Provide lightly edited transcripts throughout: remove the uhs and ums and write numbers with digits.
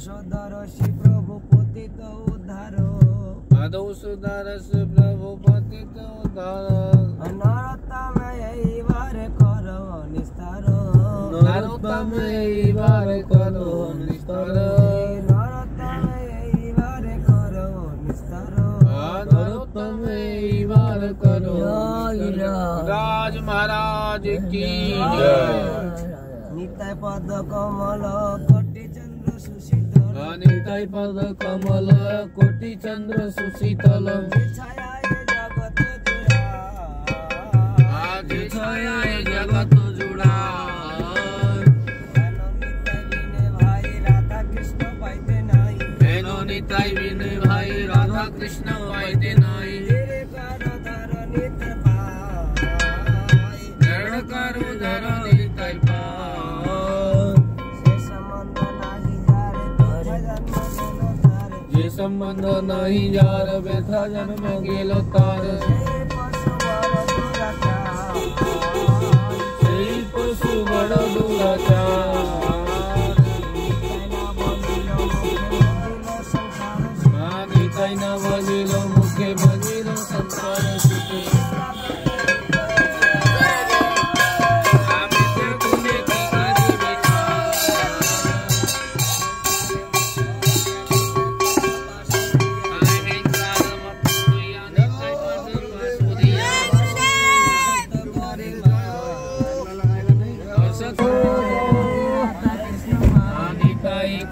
सुदर्शी प्रभु पतित उद्धार आदौ सुदर्शी प्रभु पतित उद्धार नरोत्तम यही वार करो निस्तार नरोत्तम यही वार करो निस्तार नरोत्तम यही वार करो निस्तार नरोत्तम यही वार करो राज महाराज की जय नित्य पद कमल कोटि चंद्र सुशीतल नित्य पद कमल कोटि चंद्र सुशीतल छाया जगत जुड़ा आज छाया जगत जुड़ा निताई बिने भाई राधा कृष्ण पाइते नहीं करो धर निताई ये संबंध नहीं यार व्यथा जन्म गेलो तार पशु बड़ दुराचार न बजिलो मुखे बजिलो संसार सुखे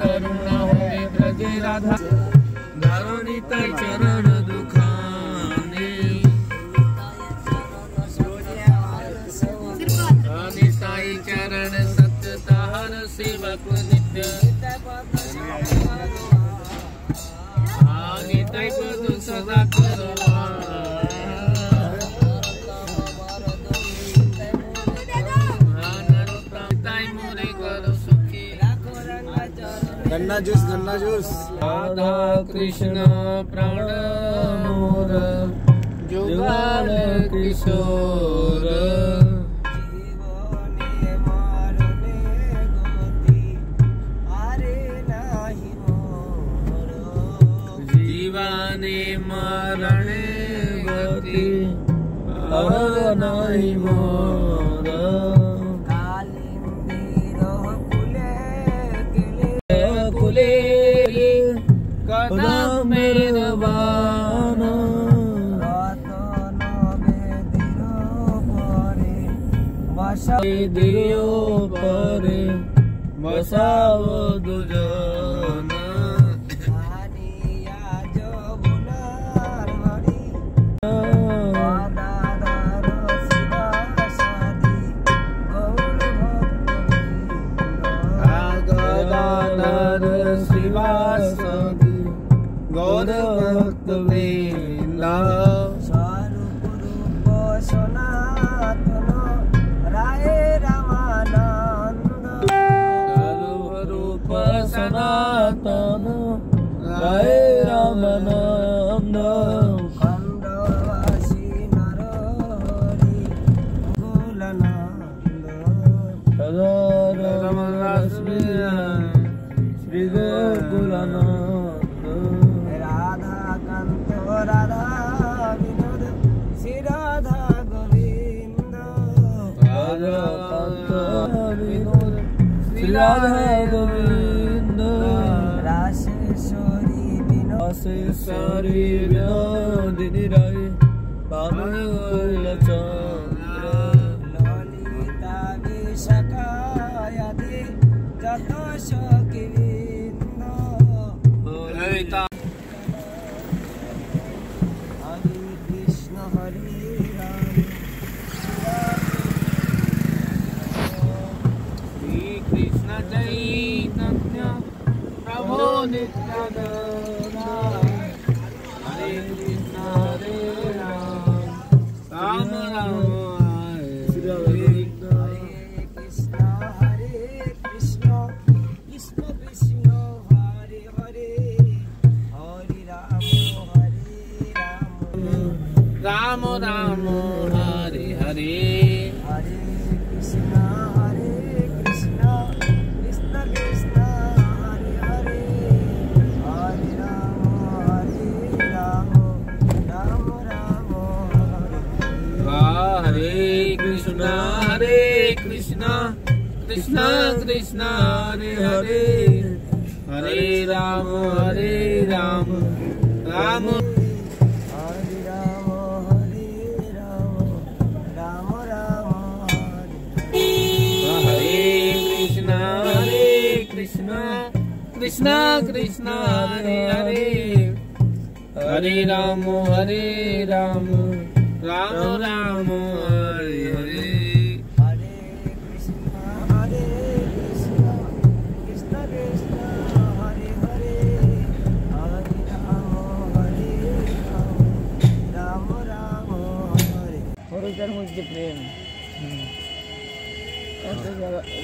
करुणा होवे प्रजे राधा निताई चरण दुखाने निताई चरण सत्य ताहर सेवक नित्य निताई पद सदा करो गन्ना जूस राधा कृष्ण प्राण मोर जुगाल किशोर जीवने मारने गति आरे नाही मोर जीवाने मरणे गति और नहीं मोर कदा मेरबान रतन दियो परे बसाव दुजन गौर भक्त वेला स्वरूप रूप सनातन राय रामानंद स्वरूप रूप सनातन राय रामानंद खंडवासी नरहरि गोकुलानंद रमणाश्री श्री गोकुलानंद राधा विनोद श्री राधा गोविंद राधा विनोद श्री राधा गोविंद रासेश्वरी विनोदिनी राय बाबुल चंद्र ललिता विशाखायादि जत सखीवृंद ललिता चैतन्य प्रभु नित्यानंद हरे कृष्ण हरे राम राम हरे Krishna Krishna Krishna Hare Hare Hare Ram Ram Hare Hare Hare Krishna Krishna Krishna Hare Hare Krishna Krishna Hare Hare Hare Ram Ram Ram Krishna Krishna Hare Hare Hare Ram Ram Ram Ram Hare Hare হরিটার মধ্যে প্রেম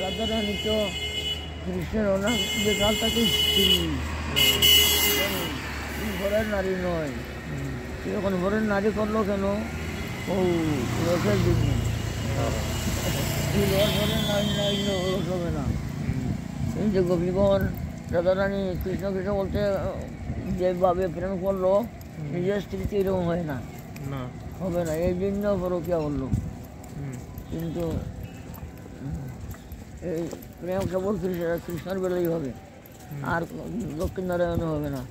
রাধা রানী তো কৃষ্ণের অনেক বেকাল তাকে স্ত্রী ঘরের নারী নয় এখন ঘরের নারী করলো কেন ও রসের জন্য ঘরের নারী নারী রস হবে না এই যে গোপীগণ রাধা রানী কৃষ্ণ কৃষ্ণ বলতে যেভাবে প্রেম করলো নিজের স্ত্রীতে এরকম হয় না হবে না এই জন্য পরকিয়া করলো কিন্তু এই প্রেম কেবল কৃষ্ণের বেলায় হবে আর দক্ষিণ নারায়ণে হবে না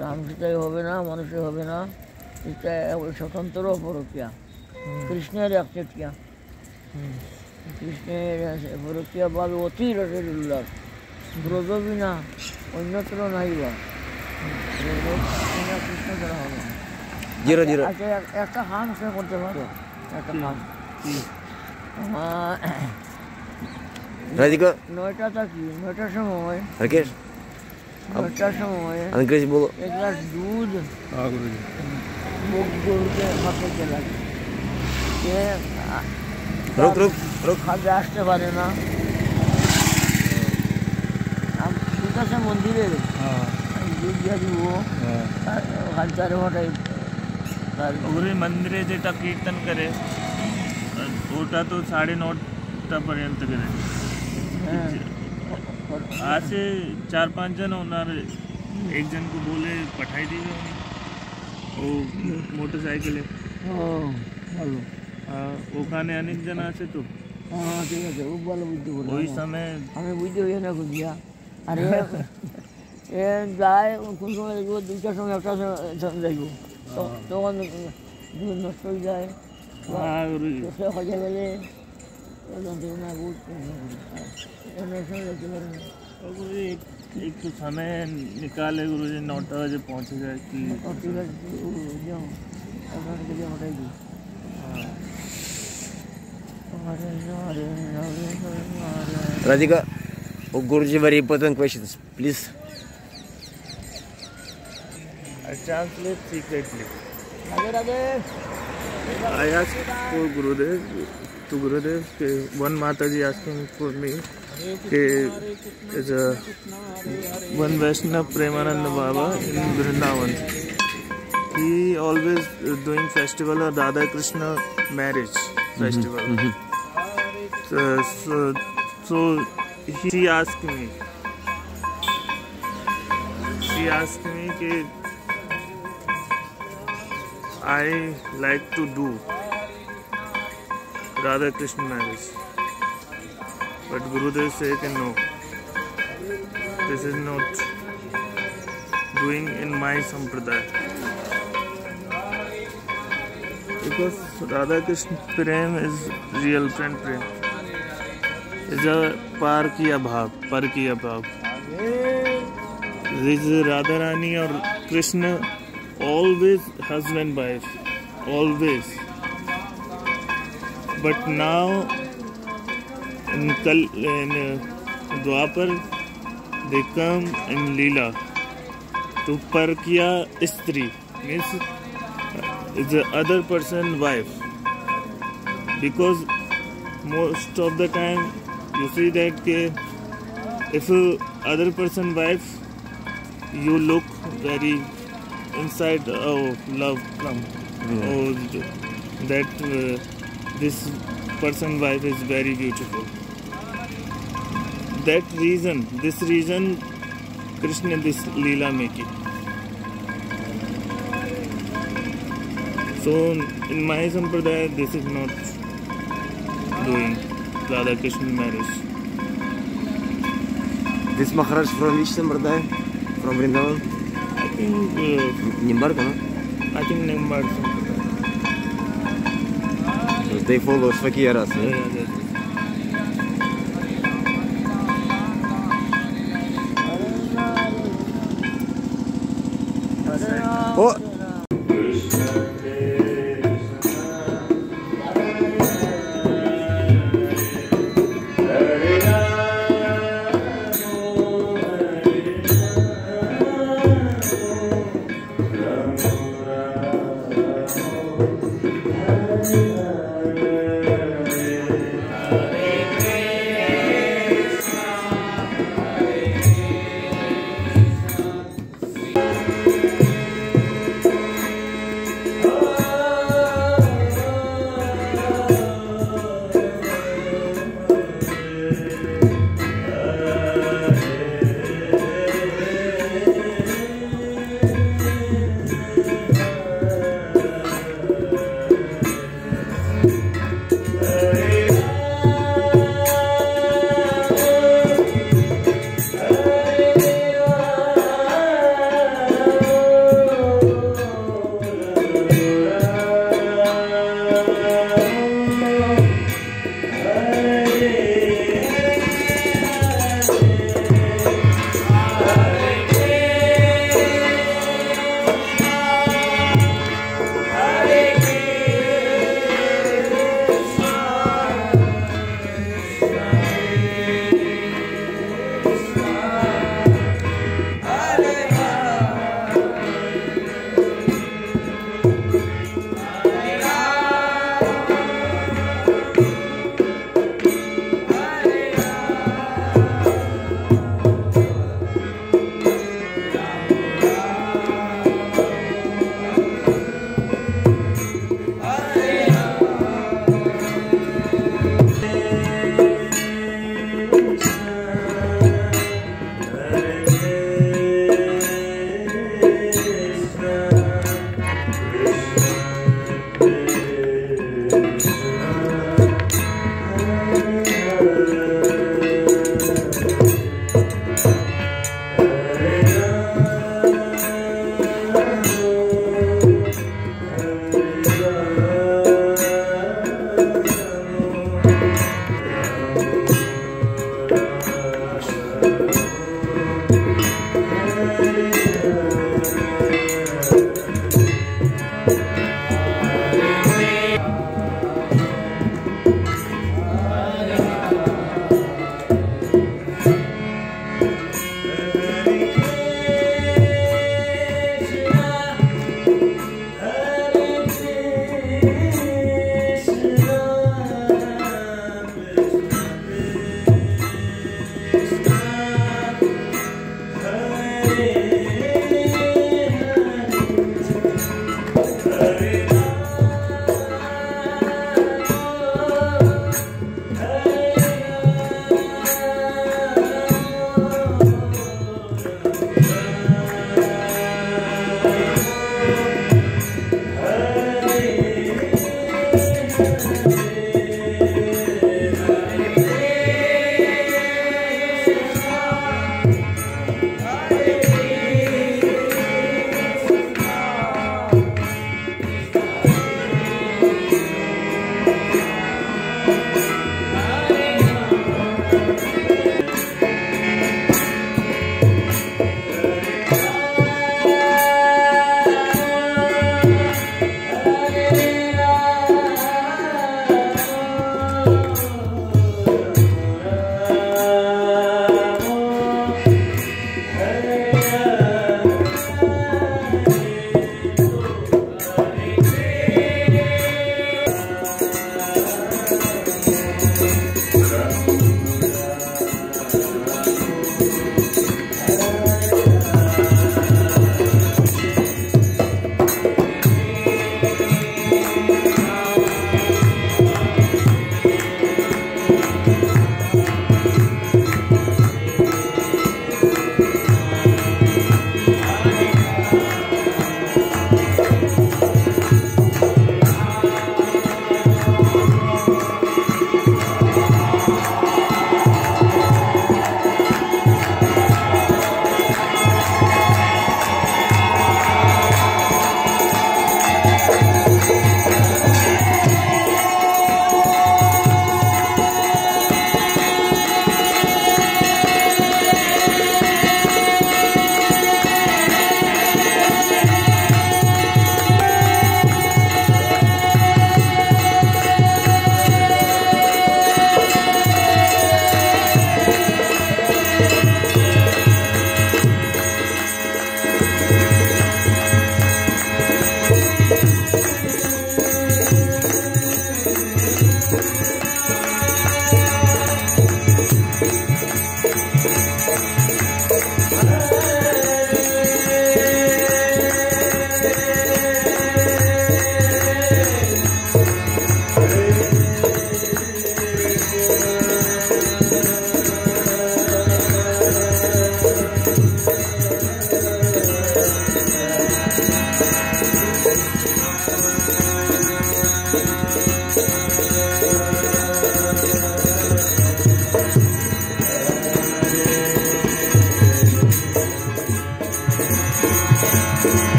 রাম সীতায় হবে না মানুষে হবে না এটা স্বতন্ত্র পরকিয়া কৃষ্ণের একচেটিয়া কৃষ্ণের পরকিয়া ভাবে অতি রসের উল্লাস ব্রজ বিনা অন্যত্র নাই বা কৃষ্ণ করা হবে আচ্ছা একটা খান সে করতে পারো একটা খান Radhika, 9টা কি 9টার সময় Rakesh, 9টার সময় Rakesh bolo. এক গ্লাস দুধ মুখ গরুকে খাতে লাগে Ruk. খাদ্যে আসতে পারে না দুধ আছে মন্দিরে দুধ দিয়ে দিব হাজারে হঠাই ওগুলি মন্দিরে যেটা কীর্তন করে ওটা তো 9:30 पर्यंत करे आज से 4-5 जन ओनर एक जन को बोले पठाई दी वो मोटरसाइकिल ভালো ওখানে অনেক জন আছে তো হ্যাঁ ঠিক আছে খুব ভালো বুদ্ধি বলে ওই সময় আমি বুঝতে হই না খুঁজিয়া আরে এ যায় কোন সময় দেখবো 2টার সময় 1টার সময় যাইব তখন দুধ নষ্ট হয়ে যায় সে হয়ে গেলে एक तो समय निकाले गुरु जी 9 बजे पहुँचे जाए कि Radhika, oh Guruji, very important questions, please. I translate secretly. Radhe Radhe. I asked for Gurudev, to Gurudev, one Mataji asking for me, is one Vaishnava Premananda Baba in Vrindavan. He always doing festival of Radha Krishna marriage festival. So he asked me कि I like to do Radha Krishna marriage, but Gurudev said no, this is not doing in my sampradaya, because Radha Krishna prem is real friend prem, is a par kiya bhav, par kiya bhav. This is Radha Rani or Krishna always husband wife, always. But now in Dwapar they come in Leela to Parkiya Istri, means is the other person wife, because most of the time you see that if other person wife you look very inside, oh love come, oh that this person wife is very beautiful. That reason, this reason Krishna this Leela making. So in my sampradaya this is not doing Radha Krishna marriage. This Maharaj from which Sampradaya? From Vrindavan? I think Nimbarka, no? Nimbar. So they follow Svakya Rasa. Yeah. Oh!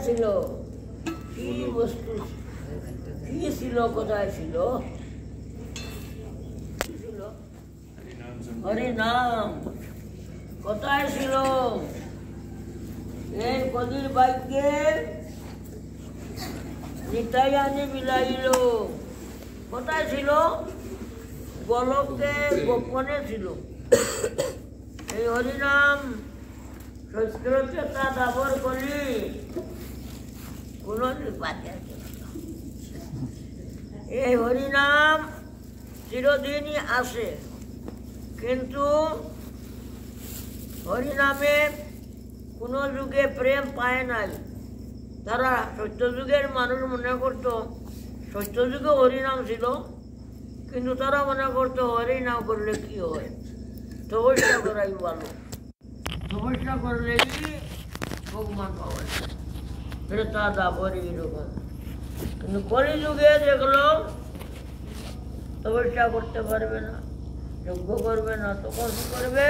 ছিল? কি বস্তু কি ছিল? কোথায় ছিল? হরিনাম কোথায় ছিল? এই কদির বাইকে নিতাই আনি বিলাইল। কোথায় ছিল? গোলকে গোপনে ছিল। এই হরিনাম সত্যতা দাবর করি কোনো এই হরিনাম চিরদিনই আসে, কিন্তু হরিনামে কোনো যুগে প্রেম পায় নাই। তারা সত্যযুগের মানুষ মনে করত সত্যযুগে হরিনাম ছিল, কিন্তু তারা মনে করতো হরিনাম করলে কি হয়, তপস্যা করাই ভালো, তপস্যা করলে কি ভগবান পাওয়া যায়, তা দাবর এরকম। কিন্তু কলিযুগে দেখলো তপস্যা করতে পারবে না, যজ্ঞ করবে না, তখন কি করবে?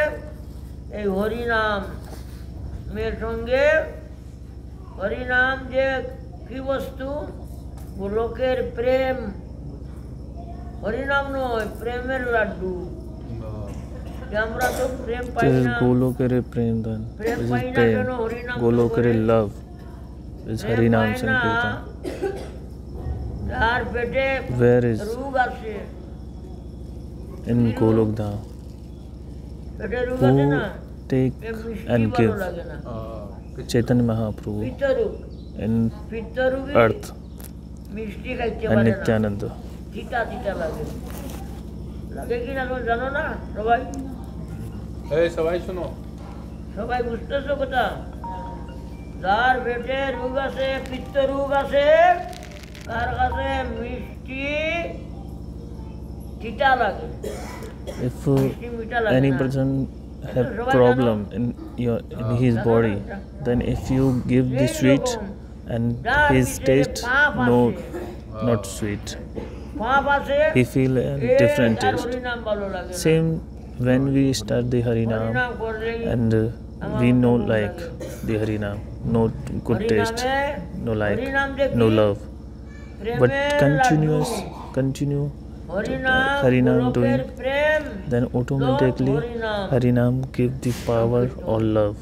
এই হরিনাম মেয়ের সঙ্গে। হরিনাম যে কি বস্তু? গোলকের প্রেম। হরিনাম নয়, প্রেমের লাড্ডু। আমরা তো প্রেম পাই না। গোলকের প্রেম দান, প্রেম পাই না কেন? হরিনাম গোলকের লাভ is Harinam Sankirtan. যার পেটে Where is রোগ আছে, in Golok Dham? পেটে রোগ আছে না, Who take মিষ্টি and ভালো give লাগে না। Chaitanya Mahaprabhu পিত্তরোগ, in পিত্তরোগী earth মিষ্টি খাইতে and পারে না, Nityananda. তিতা তিতা লাগে। লাগে কি না তুমি জানো না? সবাই সবাই শোনো, সবাই বুঝতেছো কথা? যার পেটে রোগ আছে, পিত্ত রোগ আছে, তার কাছে মিষ্টি তিতা লাগে, If মিষ্টি মিঠা লাগে any না। person have problem in his body, then if you give the sweet and his taste not sweet, পাপ আছে, he feel a different তার taste. হরিনাম ভালো লাগে না। Same when we start the Harinam হরিনাম করলেই and we know like the Harinam, no good taste, no like, no love, but continue Harinam doing, then automatically Harinam give the power or love.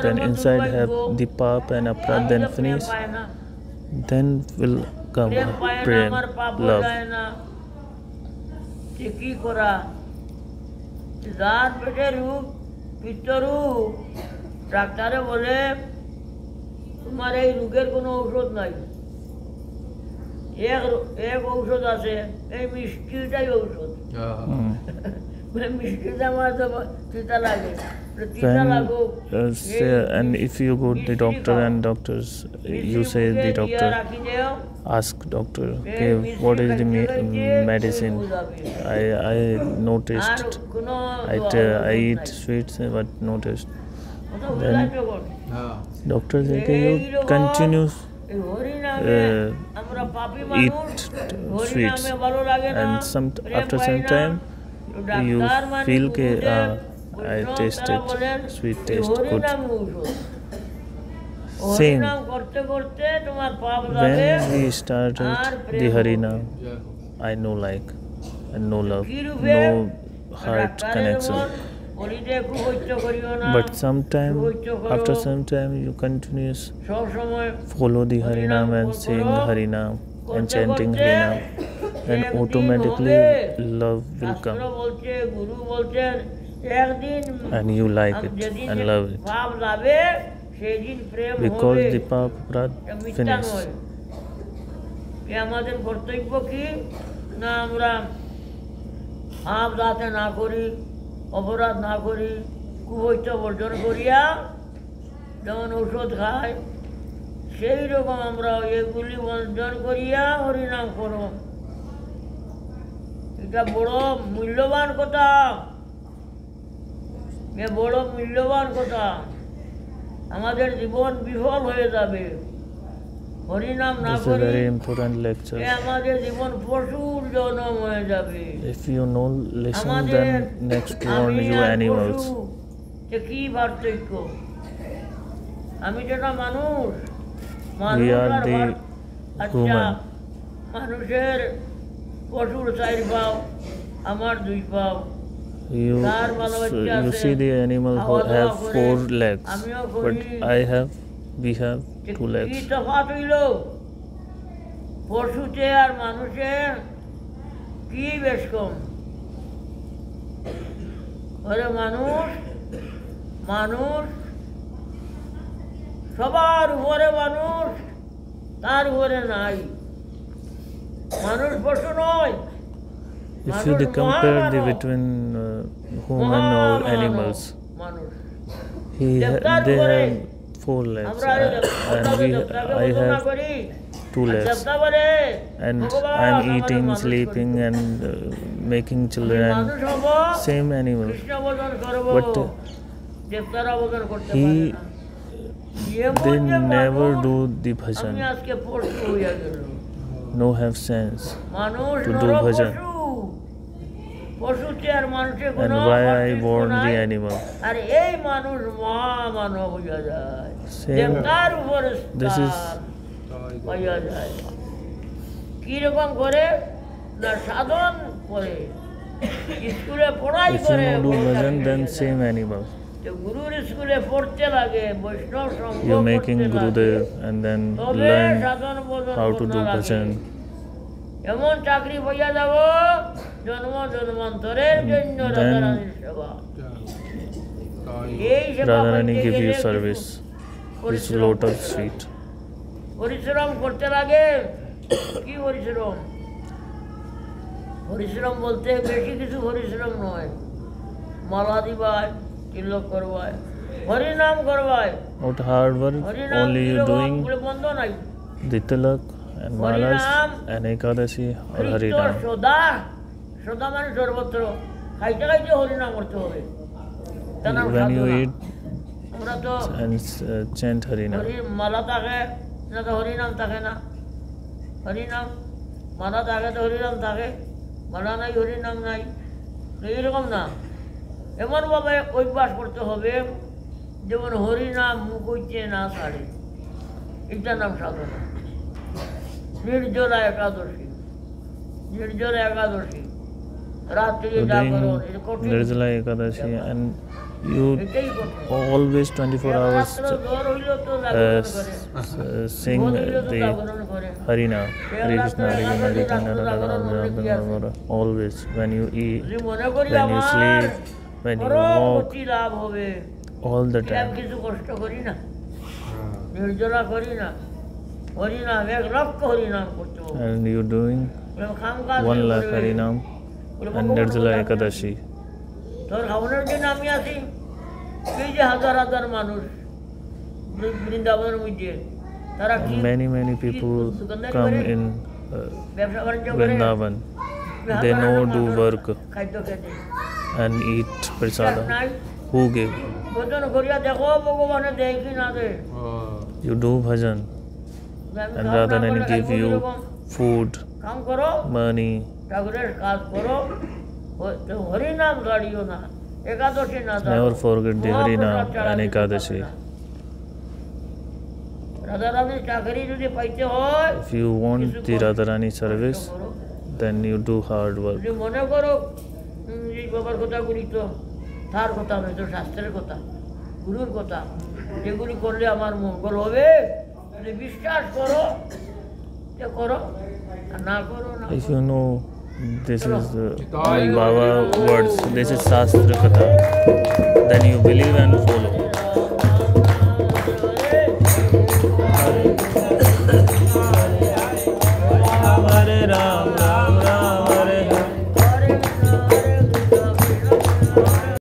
Then inside have the pap and aparad, then finish, then will come prem, love. কি করা? যার পেটে রোগ, পিত্ত রোগ, ডাক্তারে বলে তোমার এই রোগের কোনো ঔষধ নাই, এক ঔষধ আছে, এই মিষ্টিটাই ঔষধ। মিষ্টিটা আমার তো তিতা লাগে, তিতা লাগুক। And if you go to the doctor and doctors, you say the doctor, ask doctor, okay, what is the medicine? I noticed, I eat sweets but no taste. Then doctor say, okay, you continue eat sweets, and after some time you feel I tasted sweet taste good. Same when we started the Harinam, I know like and no love, no heart connection. But after some time you continuous follow the Harinam and sing Harinam and chanting Harinam, then automatically love will come and you like it and love it, because the pap aparad finish. আমাদের কর্তব্য কি না? আমরা পাপ যাতে না করি, অপরাধ না করি, কুবৈত্য বর্জন করিয়া যেমন ঔষধ খাই, সেই রকম আমরা এগুলি বর্জন করিয়া হরিনাম করো। এটা বড় মূল্যবান কথা, এ বড় মূল্যবান কথা। আমাদের জীবন বিফল হয়ে যাবে হরিনাম না This is a করি, very important lecture. আমাদের জীবন পশুর জন্ম হয়ে যাবে। If you know listen, then next born you animals. কি পার্থক্য? আমি যেটা মানুষ, We are the human. মানুষের পশুর 4 পাও, আমার 2 পাও। You see the animal who have 4 legs, but we have 2 কি legs. তফাৎ হইল পশুতে আর মানুষের? কি বেশ কম? ওরে মানুষ সবার উপরে মানুষ, তার উপরে নাই। মানুষ পশু নয়। If you compare between human or animals, they have 4 legs, and I have 2 legs, and I am eating, sleeping, and making children. Same animal, but they never do the bhajan. No have sense to do bhajan. And why I born the animal? Same. This is কিরকম করে না সাধন করে স্কুলে পড়াই if করে you do bhajan, then same animal. গুরুর স্কুলে পড়তে লাগে, বৈষ্ণব সঙ্গ You're making Gurudev and then learn how to do bhajan. এমন চাকরি পাইয়া যাব জন্মান্তরের জন্য রাধারানীর সেবা। এই সেবা Radharani পাইতে give you গেলে service. It's পরিশ্রম lotus করতে feet. হবে। পরিশ্রম করতে লাগে। কি পরিশ্রম? পরিশ্রম বলতে বেশি কিছু পরিশ্রম নয়। মালা দিবায়, তিলক করবায়, হরিনাম করবায়। What hard work হরিনাম only you doing বন্ধ নাই। the tilak and malas and ekadashi or harinam. সদা মানে সর্বত্র খাইতে খাইতে হরিনাম করতে হবে। When you eat আমরা তো and chant harinam. মালা থাকে না, তো হরিনাম থাকে না। হরিনাম মালা থাকে তো হরিনাম থাকে, মালা নাই হরিনাম নাই। এইরকম না, এমনভাবে অভ্যাস করতে হবে যেমন হরিনাম মুখ হইতে না ছাড়ে। এটার নাম সাধনা। নির্জলা একাদশী, রাত্রি জাগরণ, এটা কঠিন। Nirjala Ekadashi, and you এটাই কঠিন। always 24 hours জ্বর হইল তো জাগরণ করে, sing মন হইল তো the জাগরণ করে। Harinam. Hare Krishna, Hare Krishna, Hare Krishna, always. When you eat, যদি মনে করি when you আমার sleep, when you পরম walk, গতি লাভ হবে, all the আমি time. কিছু কষ্ট করি না, নির্জলা করি না, হরিনাম 1 লক্ষ হরিনাম করতে হবে। And you doing খামখা 1 lakh Harinam and Nirjala Ekadashi. তোর খাওয়ানোর জন্য আমি আছি। এই যে হাজার হাজার মানুষ বৃন্দাবনের মধ্যে, তারা কি Many people come in ব্যবসা বাণিজ্য করে, Vrindavan. They know do work খাদ্য খেতে and eat prasada. নাই। Who gave? ভোজন করিয়া দেখো ভগবানের দেয় কি না দেয়। You do bhajan and Radharani give you food, কাম করো, money. ঠাকুরের কাজ করো, হরিনাম গাড়িও না, একাদশী না দাও। Never forget the Harinam and Ekadashi. রাধারানীর চাকরি যদি পাইতে হয়, If you want the Radharani service, then you do hard work. যদি মনে করো এই বাবার কথাগুলি তো তার কথা নয়, তো শাস্ত্রের কথা, গুরুর কথা, যেগুলি করলে আমার মঙ্গল হবে, যদি বিশ্বাস করো যে করো, আর না করো না। If you know this is Baba words, this is Shastra Katha, then you believe and follow.